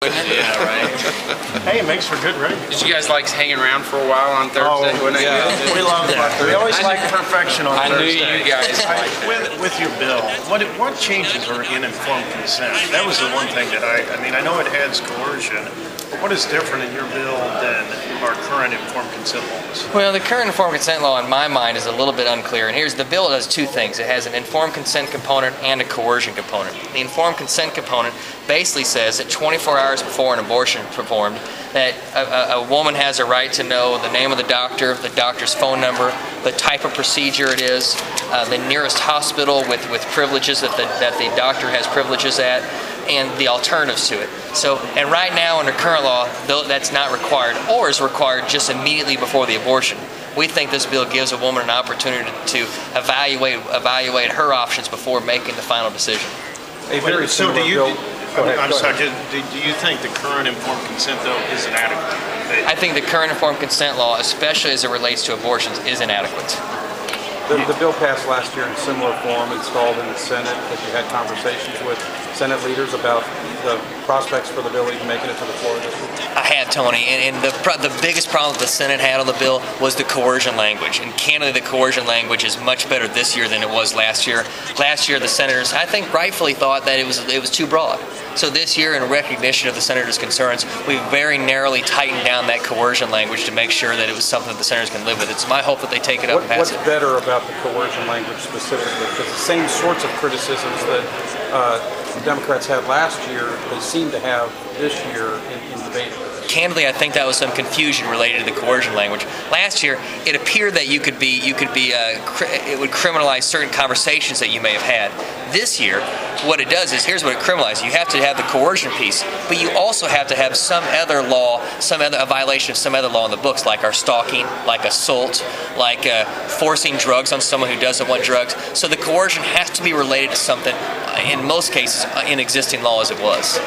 Yeah, right. Hey, it makes for good radio. Did you guys like hanging around for a while on Thursday? Yeah. We love that. We always like perfection on Thursday. I knew you guys liked that. With your bill, what changes are in informed consent? That was the one thing that I mean, I know it adds coercion, but what is different in your bill than our current informed consent laws? Well, the current informed consent law, in my mind, is a little bit unclear. And here's the bill does two things. It has an informed consent component and a coercion component. The informed consent component basically says that 24 hours before an abortion is performed, that a woman has a right to know the name of the doctor's phone number, the type of procedure it is, the nearest hospital with privileges that the doctor has privileges at, and the alternatives to it. So, and right now under current law, that's not required, or is required just immediately before the abortion. We think this bill gives a woman an opportunity to evaluate her options before making the final decision. So do you? I'm sorry. Do you think the current informed consent though is inadequate? I think the current informed consent law, especially as it relates to abortions, is inadequate. The bill passed last year in similar form, installed in the Senate. Have you had conversations with Senate leaders about the prospects for the bill even making it to the floor this week? I have, Tony, and the biggest problem that the Senate had on the bill was the coercion language. And candidly, the coercion language is much better this year than it was last year. Last year, the senators, I think, rightfully thought that it was too broad. So this year, in recognition of the senators' concerns, we very narrowly tightened down that coercion language to make sure that it was something that the senators can live with. It's my hope that they take it up and pass it. What's better about the coercion language specifically? Because the same sorts of criticisms that the Democrats had last year, they seem to have this year in debate. Candidly, I think that was some confusion related to the coercion language. Last year, it appeared that it would criminalize certain conversations that you may have had. This year, what it does is, here's what it criminalizes. You have to have the coercion piece, but you also have to have some other law, a violation of some other law in the books, like our stalking, like assault, like forcing drugs on someone who doesn't want drugs. So the coercion has to be related to something, in most cases, in existing law as it was.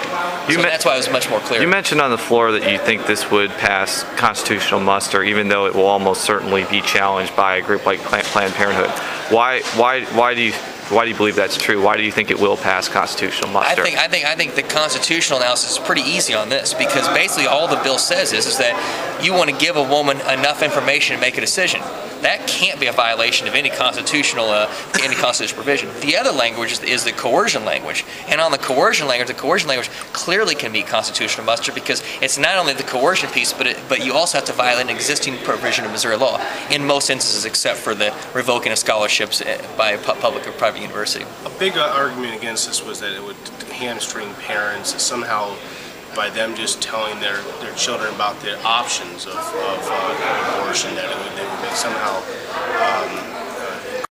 So that's why it was much more clear. You mentioned on the floor that you think this would pass constitutional muster, even though it will almost certainly be challenged by a group like Planned Parenthood. Why do you believe that's true? Why do you think it will pass constitutional muster? I think the constitutional analysis is pretty easy on this, because basically all the bill says is that you want to give a woman enough information to make a decision. That can't be a violation of any constitutional provision. The other language is the coercion language, and on the coercion language clearly can meet constitutional muster, because it's not only the coercion piece, but you also have to violate an existing provision of Missouri law in most instances, except for the revoking of scholarships by a public or private university. A big argument against this was that it would hamstring parents somehow by them just telling their children about the options of abortion, that they would somehow